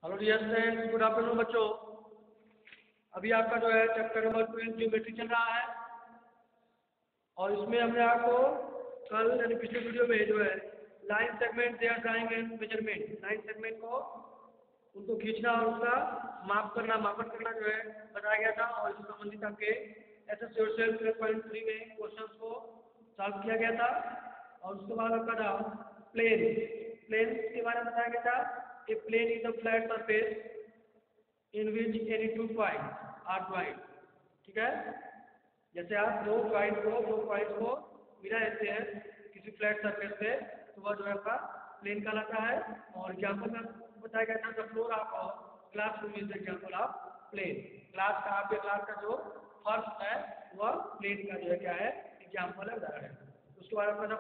Hello dear students, good afternoon बच्चों। अभी आपका जो है चैप्टर नंबर 12 ज्योमेट्री चल रहा है और इसमें हमने आपको कल यानी पिछले वीडियो में जो है line segment their drawing and measurement, line segment को उनको खींचना और उसका मापन करना जो है बताया गया था और इससे संबंधित आपके एसएस योरसेल्फ 12.3 में क्वेश्चंस को सॉल्व किया गया था। और उसके बाद आपका था प्लेन के बारे में बताया गया था। A plane is a flat surface in which any two points are joined। ठीक है, जैसे आप दो पॉइंट्स को मिला देते हैं किसी फ्लैट सरफेस पे तो वह जो है आपका प्लेन कहलाता है। और एग्जाम्पल में बताया गया था the floor of classroom is the example of plane. Class का जो फर्श है वह प्लेन का जो है क्या है एग्जाम्पल है, उदाहरण है। उसके बाद आपका था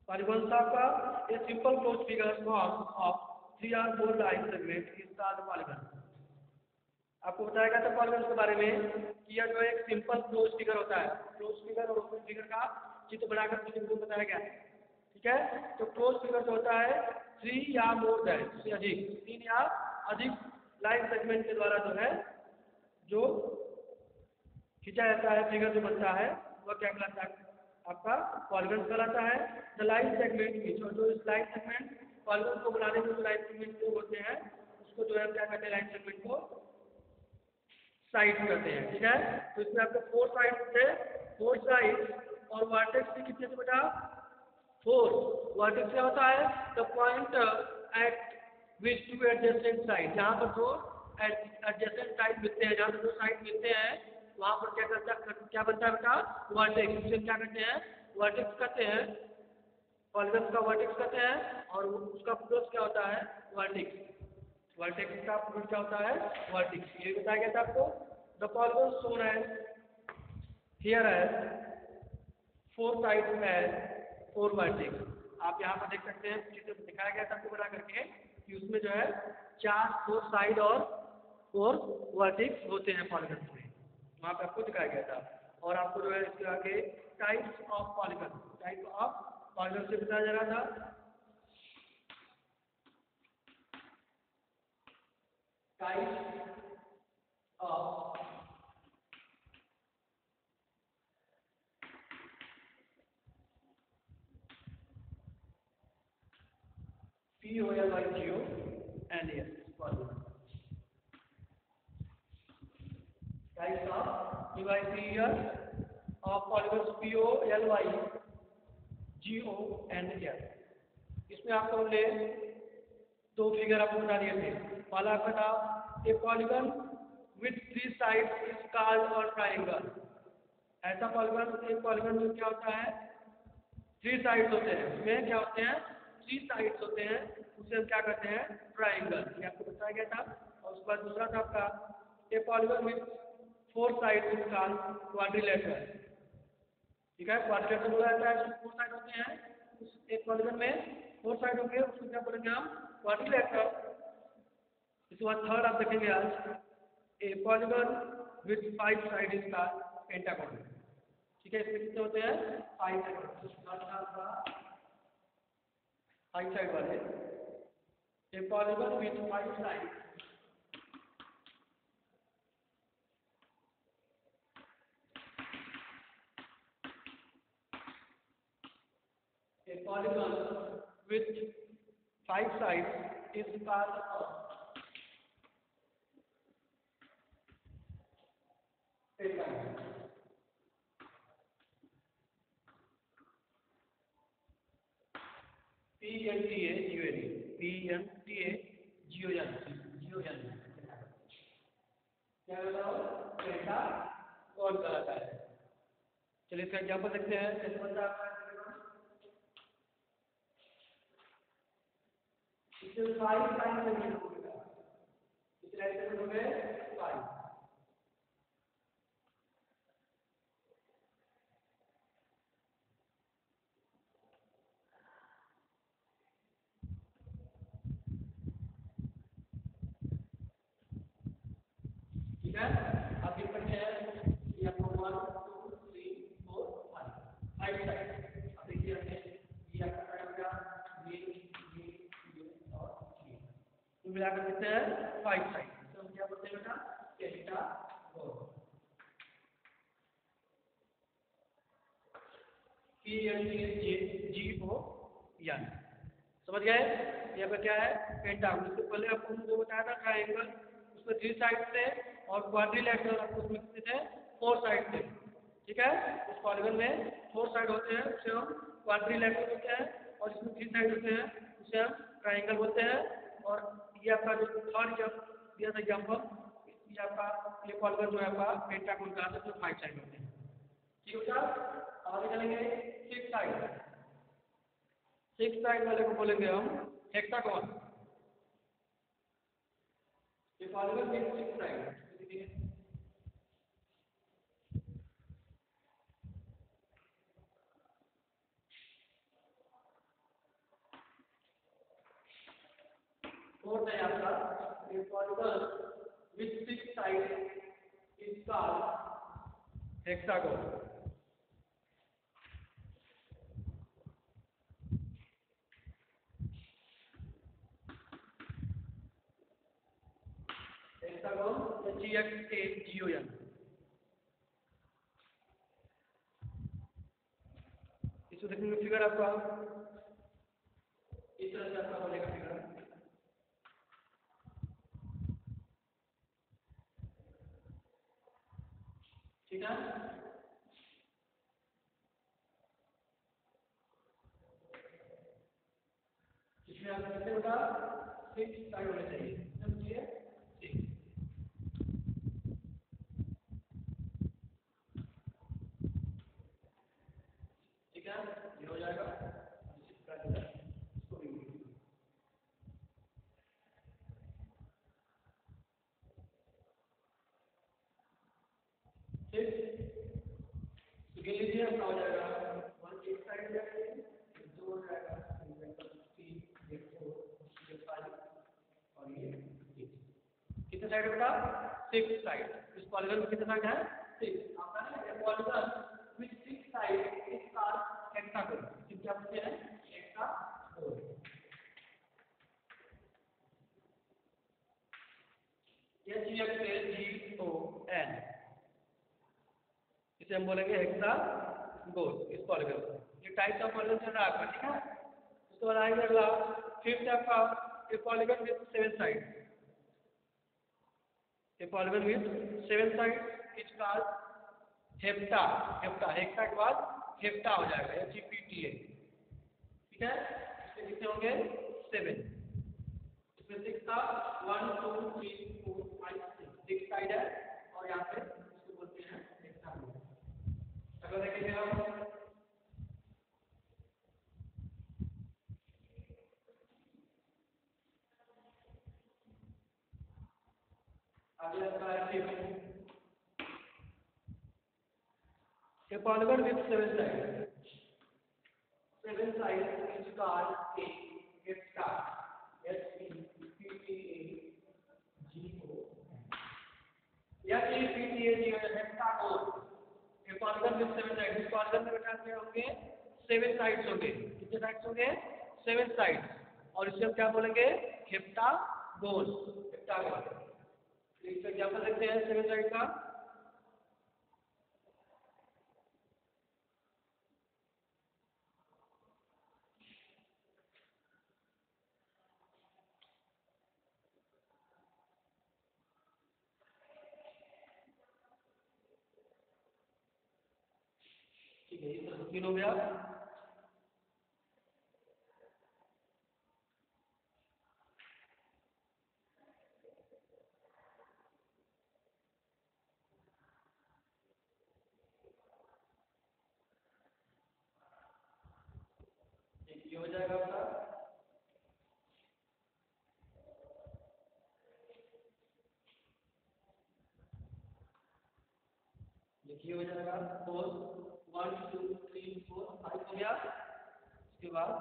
पॉलीगॉन आपका a simple close figure of 3 or 4 line segment is called polygon. आपको बताया गया था पॉलीगॉन के बारे में कि यह जो एक सिंपल क्लोज फिगर होता है, क्लोज फिगर और ओपन फिगर का चित्र बनाकर मुझे बताया गया है। ठीक है, तो क्लोज फिगर जो होता है 3 या मोर देन से अधिक 3 या अधिक लाइन सेगमेंट के द्वारा जो है जो खींचा जाता है फिगर जो बनता है वह क्या कहलाता है आपका पॉलीगॉन कहलाता है। द लाइन सेगमेंट की जो इस लाइन सेगमेंट पॉलीगॉन को बनाने में जो लाइन सेगमेंट जो होते हैं उसको जो है क्या कहते हैं लाइन सेगमेंट को साइड कहते हैं। ठीक है, तो इसमें आपको 4 साइड होते हैं, 4 साइड और वर्टेक्स भी कितने थे बेटा 4। वर्टेक्स क्या होता है the point eight which two adjacent side, जहाँ पर दो एडजेसेंट साइड मिलते हैं, जहाँ पर दो साइड मिलते हैं वहाँ पर क्या बनता है बेटा वर्टेक्स। उसे क्या कहते हैं वर्टेक्स कहते हैं, पॉलीगॉन का वर्टेक्स कहते हैं और उसका प्लस क्या होता है वर्टेक्स का प्लस क्या होता है वर्टेक्स। ये बताया गया था आपको। द पॉलीगॉन शोन है हियर है 4 साइड्स है 4 वर्टेक्स। आप यहाँ पर देख सकते हैं चित्र दिखाया गया था आपको बना करके कि उसमें जो है 4 साइड और 4 वर्टेक्स होते हैं पॉलीगॉन में, वहाँ पे आपको दिखाया गया था। और आपको जो है इसके आगे टाइप्स ऑफ पॉलीगॉन से बताया जा रहा था। Types of POLYGO and S polygon. Types of devices of polygons POLYGO and S। इसमें आपको हमने 2 फिगर आपको बता दिए थे। पहला आपका था ए polygon with 3 sides is called और ट्राइंगल। ऐसा एक पॉलीगन में क्या होता है 3 साइड्स होते हैं, उसमें क्या होते हैं 3 साइड्स होते हैं, उसे हम क्या कहते हैं ट्राइंगल। ये आपको बताया गया था। और उसके बाद दूसरा था आपका ए polygon with 4 sides is called quadrilateral. ठीक है, क्वाड्रिलेटरल बोला जाता है, 4 साइड होते हैं, उस एक पॉलीगन में 4 साइड होंगे, उसको क्या बोलेंगे हम क्वाड्रिलेटरल। इसके बाद थर्ड आप देखेंगे आज ए polygon with 5 side is called pentagon. ठीक है, इसमें कितने होते हैं 5 साइड वाले ए polygon with 5 side a polygon with 5 sides is called pentagon। PNTAGON क्या बताओ पेंटागन कहलाता है। चलिए इसका एग्जाम्पल देखते हैं कैसे बनता है। इससे 5 लाइन सेगमेंट हो गया, इस लाइन सेगमेंट हो गए 5। ठीक है, अब देख सकते हैं कि आपको 1 2 3 4 5 साइड। अब देखिए ये आपका साइड का ये और ये कुल मिलाकर कितने हैं 5 साइड, तो हम क्या बोलते हैं बेटा पेंटागोन। PNTGON समझ गए। यहाँ पे क्या है पेंटागन। इससे पहले आपको जो बताया था ट्राइंगल, उसमें 3 साइड थे और क्वाड्रिलैटरल आपको उसमें कितने थे 4 साइड थे। ठीक है, इस पॉलीगन में 4 साइड होते हैं, उसे हम क्वाड्रिलैटरल बोलते हैं, और इसमें 3 साइड होते हैं, उसे हम ट्राइंगल बोलते हैं। और ये आपका जो थर्ड दिया था एग्जाम्पल, ये आपका ये पॉलीगन जो है आपका पेंटागन का है, जो 5 साइड होते हैं। ठीक है सर, आगे चलेंगे 6 साइड। 6 साइड वाले को बोलेंगे हम हेक्सागोन। ये पॉलीगन में 6 साइड, देखिए 4 है आपका। ये polygon with 6 side is called hexagon. Hexagon HEXAGON। इसको देखने फिगर आपका इस तरह से आपका बनेगा फिगर। ठीक है, इसमें आपको कितने बता 6 साइड होने चाहिए, समझिए 6। ठीक है, ये हो जाएगा इसका जो है इसको भी ठीक। तो गिन लीजिए अपना हो जाएगा 1 एक साइड हो जाएगा, 2 हो जाएगा, 3 ये 4 ये 5 और ये 6। कितने साइड है बेटा 6 साइड। इस पॉलीगन में कितने साइड है 6। आपका ना ये polygon with 6 side is called hexagon. क्या बोलते हैं हेक्सागोन। HEXAGON, इसे हम बोलेंगे हेक्सागोन इस पॉलीगन को। ये टाइप ऑफ पॉलीगन चल रहा है आपका। ठीक है, उसके बाद आएंगे अगला फिफ्थ आपका ये पॉलीगन विथ 7 साइड। ये polygon with 7 side is called hepta. Hepta hexa के बाद हेप्टा हो जाएगा HEPTA। ठीक है, इसमें कितने होंगे 7। इसमें 6 था 1 2 3 4 5 6 साइड है, और यहाँ पे इसको बोलते हैं हेक्सागोन। अगर देखेंगे हम आगे आपका है ये polygon with 7 side. 7 side is called a hepta HEPTAGON heptagon. ये पॉलीगन विथ 7 साइड। इस पॉलीगन में बेटा क्या होंगे 7 साइड्स होंगे। कितने साइड्स होंगे 7 साइड्स, और इसे हम क्या बोलेंगे हेप्टागोन। हेप्टागोन इसका एग्जांपल देखते हैं 7 साइड का। ठीक है, ये तो 3 हो गया। ये हो जाएगा आपका। देखिए हो जाएगा 4 1 2 3 4 5 हो गया। उसके बाद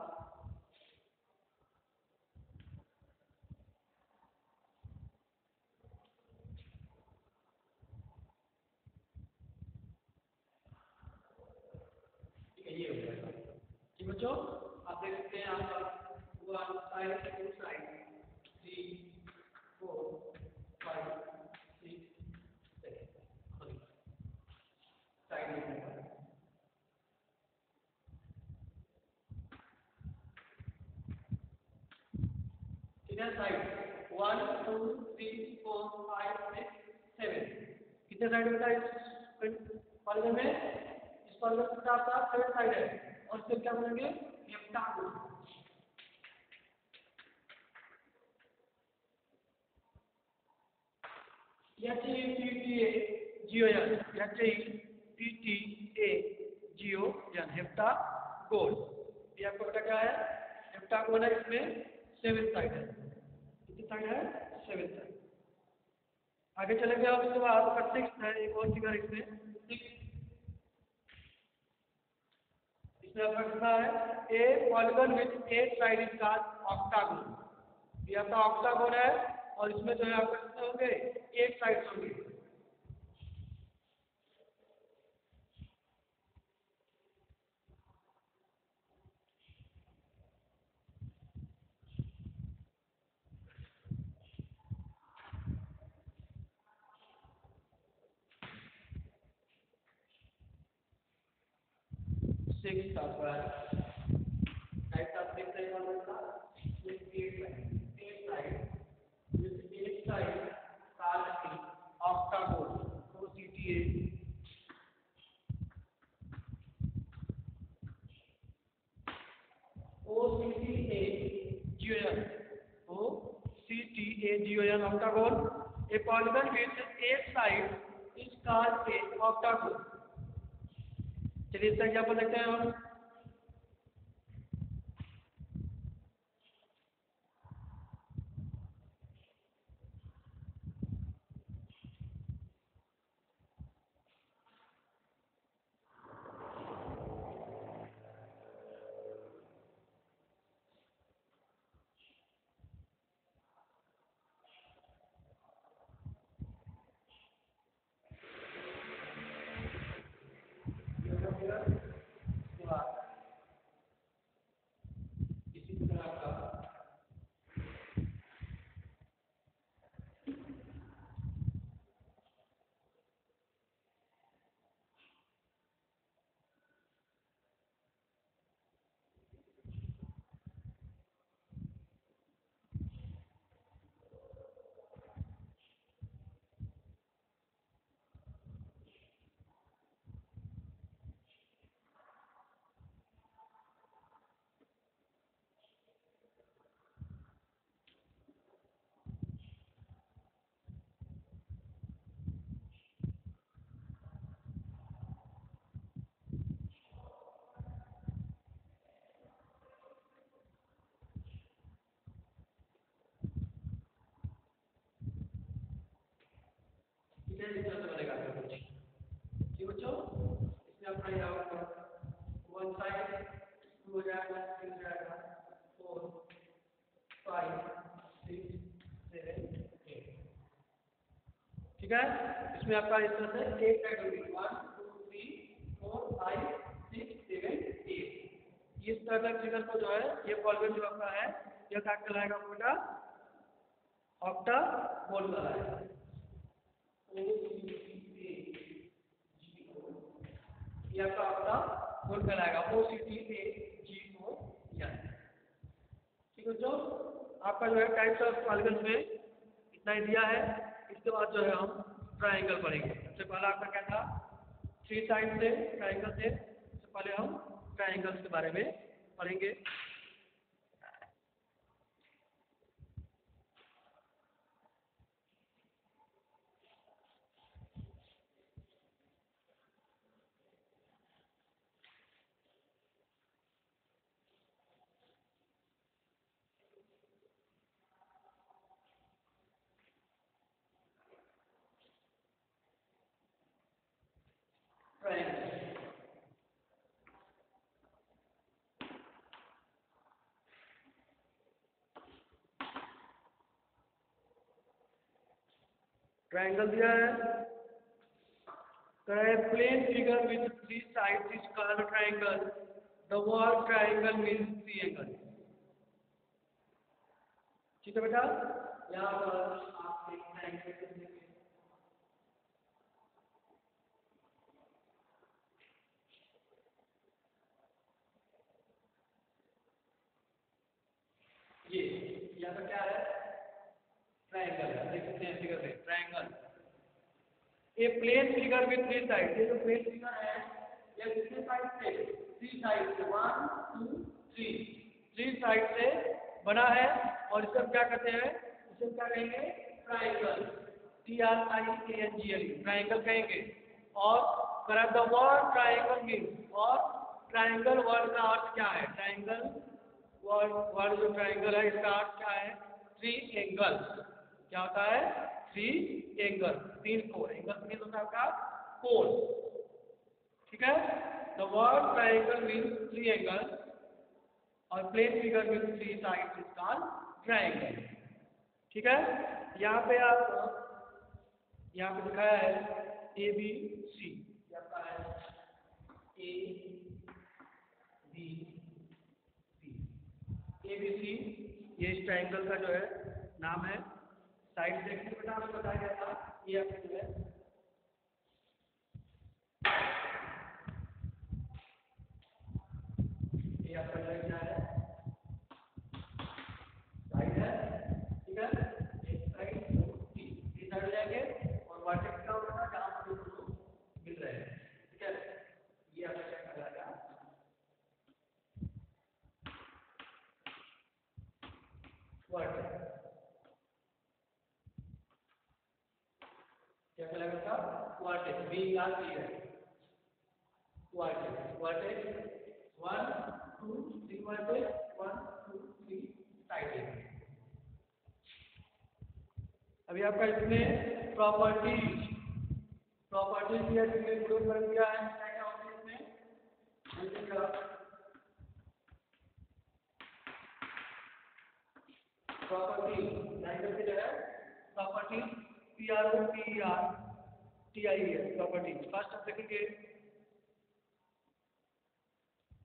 ठीक है, ये हो जाएगा। ठीक बच्चों, आप देख सकते हैं यहाँ पर 1 साइड 2 साइड 3 कितने साइड 1 2 3 4 5 6 7 कितने साइड होता है इस पॉलीगन में इस पॉलीगन का आपका 7 साइड है और फिर क्या बोलेंगे हेप्टागोन जियोयन जियोयन हेप्टागोन ये आपको पता क्या है हेप्टागोन है इसमें 7 साइड है कितनी साइड है 7 साइड आगे चलेंगे और उसके बाद आपका 6 है एक और फिगर इसमें 6 इसमें आपका कितना है ए polygon with 8 side is called octagon ये आपका ऑक्टागोन है और इसमें जो है आपका कितने होंगे 8 साइड्स होंगे 6 आपका टाइप्स आप देख रहे हैं का with 8 side with 8 side called octagon OCTA GON octagon a polygon with 8 sides is called a octagon चलिए इसका एग्जांपल देखते हैं हम इसी तरह का बनेगा जी बच्चों इसमें अपना यहाँ वन साइड टू हो जाएगा थ्री हो जाएगा 4 5 6 7 8 ठीक है इसमें आपका इस तरह से एक साइड होगी 1 2 3 4 5 6 7 8 इस तरह का फिगर को जो है ये पॉलीगन जो आपका है यह क्या कहलाएगा बेटा ऑक्टागोन कहलाएगा ये आपका ऑक्टागोन कहलाएगा OCTAGO ठीक है जो आपका जो है टाइप्स ऑफ पॉलीगन में इतना ही दिया है इसके बाद जो है हम ट्रायंगल पढ़ेंगे सबसे पहला आपका क्या था 3 साइड से ट्रायंगल थे सबसे पहले हम ट्रायंगल्स के बारे में पढ़ेंगे ट्रायंगल दिया है plane figure with 3 sides is called triangle the word triangle means triangle ठीक है बेटा यहाँ पर आप एक ट्रायंगल ये आपका क्या है, ट्राइंगल है। देख सकते हैं फिगर में triangle. A plane figure with three side, ये जो प्लेन फिगर है ये कितने साइड से, थ्री साइड से, 1 2 3 साइड से बना है। और इसे हम क्या कहते हैं, इसे क्या कहेंगे, ट्राइंगल, TRIANGLE, ट्राइंगल कहेंगे। और द वर्ड ट्राइंगल मीन्स, और ट्राइंगल वर्ड का अर्थ क्या है, ट्राइंगल वर्ड जो ट्राइंगल है इसका अर्थ क्या है, थ्री एंगल। क्या होता है, थ्री एंगल, तीन कोण। एंगल मीन्स होता है आपका कोण, ठीक है। The word triangle means three angle और plane figure with three sides is called triangle, ठीक है। यहाँ पे आप, यहाँ पे दिखाया है ABC, आपका है ABC, ये इस ट्राइंगल का जो है नाम है। साइड देखने का नाम बताया गया था, ये आपका जो है ये आपका जो है क्या है, साइड है, ठीक है। एक साइड दो तीन, ये साइड हो जाएंगे और वर्टेक्स का होगा जहाँ पर दोनों मिल रहे हैं, ठीक है। ये आपका क्या कहलाएगा, वर्टेक्स। क्या कहलाएगा, वर्टेक्स, बी का सी है, वर्टेक्स। वर्टेक्स 1 2 3 वर्टेक्स, 1 2 3 साइड है। अभी आपका इसमें प्रॉपर्टीज दिया, इसमें ग्रुप कर दिया है, क्या होता है इसमें, प्रॉपर्टी ट्राइंगल के जो है प्रॉपर्टी, PROPERTIES, प्रॉपर्टी। फर्स्ट आप देखेंगे,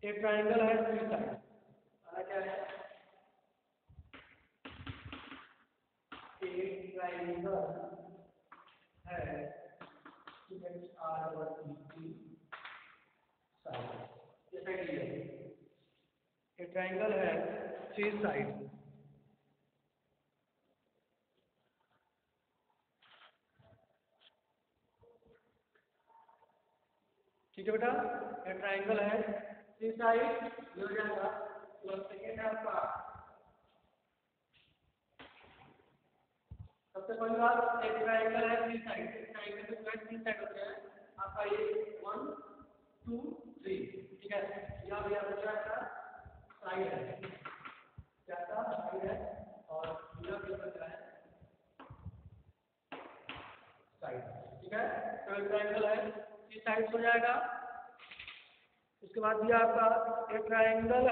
एक ट्राइंगल है थ्री साइड, क्या है, एक ट्राइंगल है एक ट्राइंगल है थ्री साइड, ठीक है बेटा। ये ट्राइंगल है थ्री साइड, ये हो जाएगा प्लस सेकेंड है आपका, सबसे पहली बात, एक ट्राइंगल है थ्री साइड, एक ट्राइंगल में तीन साइड होते हैं आपका, ये 1 2 3, ठीक है। यहाँ भी आपका क्या था, साइड है, क्या था, साइड है, और यहाँ भी आपका क्या है, साइड, ठीक है। तो एक ट्राइंगल है थ्री साइड हो जाएगा। उसके बाद दिया आपका एक ट्राइंगल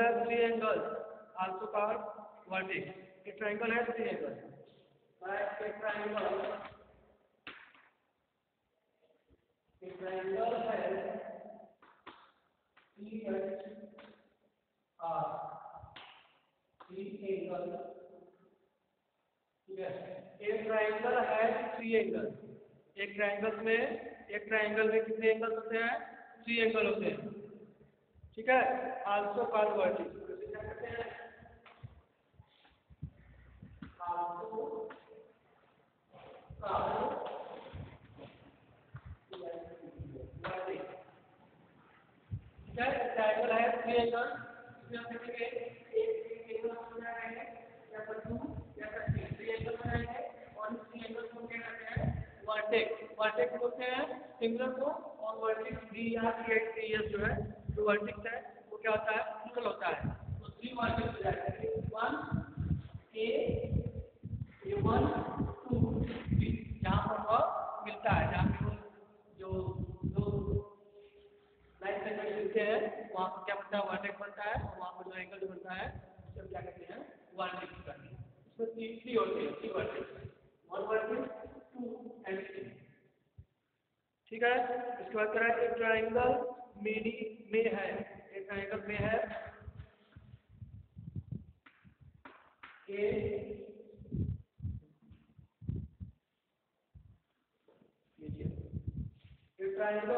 है three angle, also called vertex. एक ट्राइंगल है थ्री एंगल, एक ट्राइंगल है थ्री एंगल, ठीक है। एक ट्राइंगल है थ्री एंगल, एक ट्राइंगल में कितने एंगल होते हैं, थ्री एंगल होते हैं, ठीक है। आल्सो कॉल्ड वर्टेक्स, क्या कहते हैं, आल्सो कॉल्ड वर्टेक्स, ठीक है। ट्राइंगल है थ्री एंगल, इसमें हम देखेंगे एक एंगल हो जाएगा या फिर टू या फिर थ्री एंगल बनाएंगे, और इस थ्री एंगल को क्या कहते हैं, वर्टेक्स। वर्टेक्स बोलते हैं सिंगल को, और वर्टेक्स VRTES जो है, जो वर्टेक्स है वो क्या होता है, सिंगल होता है। तो थ्री वर्टेक्स हो जाएगा, 1 A1 2 3, जहाँ पर वह मिलता है, जहाँ पे वो जो दो लाइन सेगमेंट मिलते हैं वहाँ पर क्या बनता है, वर्टेक्स बनता है, और वहाँ पर जो एंगल जो बनता है उसे हम क्या कहते हैं, वर्टेक्स करते हैं। इसमें तीन होते हैं, three vertex, one vertex, two and three, ठीक है। इसके बाद कह रहा है एक ट्राइंगल में है, एक ट्राइंगल में है ट्रायंगल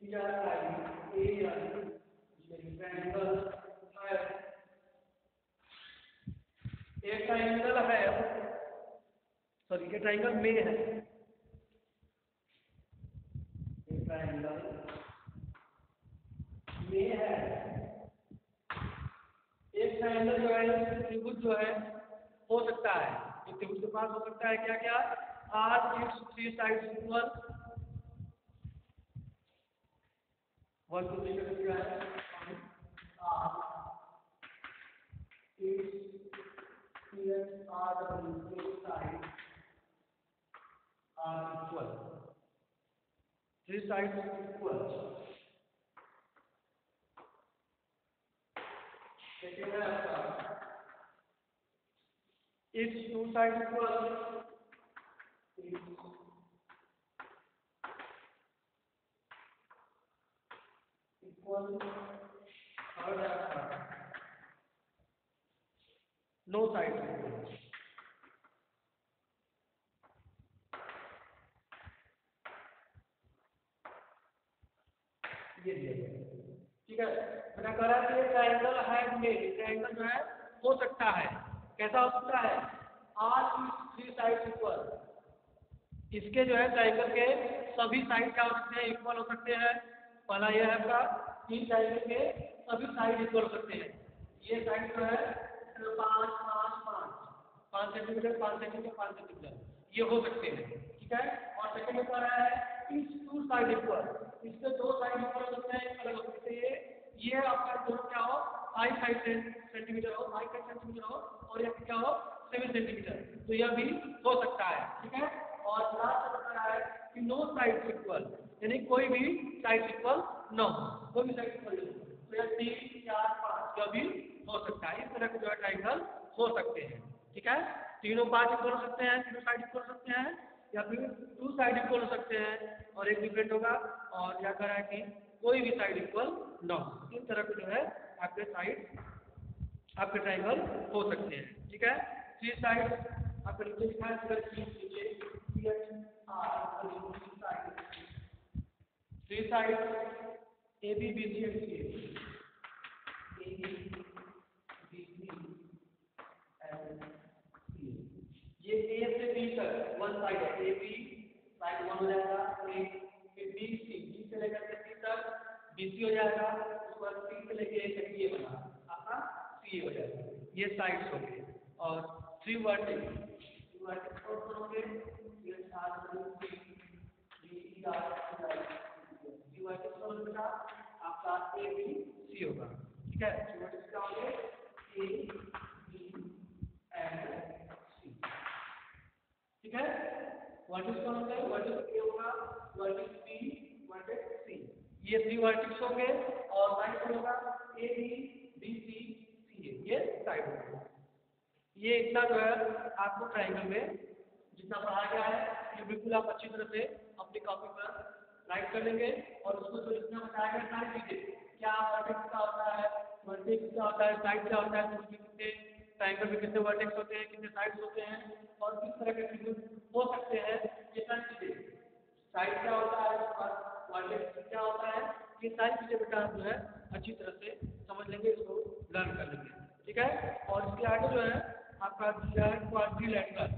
या ट्रायंगल है, एक ट्रायंगल है, सॉरी ये ट्रायंगल में है, एक ट्रायंगल में है, एक ट्रायंगल जो है त्रिभुज जो है हो सकता है, तो त्रिभुज के पास हो सकता है क्या क्या, are its three sides equal, 1 2 3 का क्या है, are its are three sides are equal, three sides equal, second है आपका its two sides equal, third आपका no sides equal, ये ठीक है। मैंने कहा कि ये ट्रायंगल है में, ट्रायंगल जो है हो सकता है, कैसा हो सकता है, आर की थ्री साइड्स इक्वल, इसके जो है ट्रायंगल के सभी साइड क्या हो सकते हैं, इक्वल हो सकते हैं। पहला यह है आपका तीन ट्रायंगल के सभी साइड इक्वल हो सकते हैं, ये साइड जो है 5 सेंटीमीटर 5 सेंटीमीटर 5 सेंटीमीटर ये हो सकते हैं, ठीक है। और सेकंड में कह रहा है इस टू साइड इक्वल, इसके दो साइड इक्वल हो सकते हैं, अलग हो सकते हैं, ये आपका दोनों क्या हो 5 सेंटीमीटर हो, 5 सेंटीमीटर हो, और यह क्या हो 7 सेंटीमीटर, तो यह भी हो सकता है, ठीक है। और लास्ट बता रहा है कि नो साइड इक्वल, यानी कोई भी साइड इक्वल न हो, कोई भी साइड इक्वल नहीं हो, तो यह 3 4 5 यह भी हो सकता है, इस तरह के जो है ट्रायंगल हो सकते हैं, ठीक है। तीनों 5 इक्वल हो सकते हैं, तीनों साइड इक्वल हो सकते हैं, या फिर टू साइड इक्वल हो सकते हैं और एक डिफरेंट होगा, और क्या कह रहा है कि कोई भी साइड इक्वल न हो, इन तरह के जो है आपके साइड आपके ट्रायंगल हो सकते हैं, ठीक है। थ्री साइड आपका नीचे लिखा है, three side A B B C and C, ये ए से बी तक वन साइड है, ए बी साइड वन हो जाएगा, फिर बी से लेकर के सी तक बी सी हो जाएगा, उसके बाद सी से लेकर ए तक ये बना आपका सी हो जाएगा, ये साइड्स हो गए। और थ्री वर्टेक्स और करोगे ये साथ में थ्री वर्टेक्स और बेटा आपका ए बी सी होगा, ठीक है। थ्री वर्टेक्स क्या होंगे, ए बी एंड सी, ठीक है। वर्टेक्स कौन होता है, वर्टेक्स ए होगा, वर्टेक्स बी, वर्टेक्स सी, ये थ्री वर्टेक्स होंगे, और साइड पर होगा ए बी बी सी सी, ये साइड होगा। ये इतना जो है आपको ट्रायंगल में जितना पढ़ाया गया है ये बिल्कुल आप अच्छी तरह से अपनी कॉपी पर राइट कर लेंगे, और उसको जो जितना बताया गया सारी चीजें, क्या वर्टेक्स क्या होता है, वर्टेक्स क्या होता है, साइड क्या होता है, तो उसमें कितने ट्रायंगल में कितने वर्टेक्स होते हैं, कितने साइड्स होते हैं, और किस तरह के त्रिभुज हो सकते हैं, ये सारी चीजें, साइड क्या होता है, वर्टेक्स क्या होता है, ये सारी चीजें बेटा आप जो है अच्छी तरह से समझ लेंगे, इसको लर्न कर लेंगे, ठीक है। और इसके आगे जो है आपका दूसरा है क्वाड्रिलेटरल,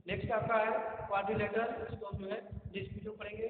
नेक्स्ट आपका है क्वाड्रिलेटरल, इसको हम जो है नेक्स्ट वीडियो पढ़ेंगे।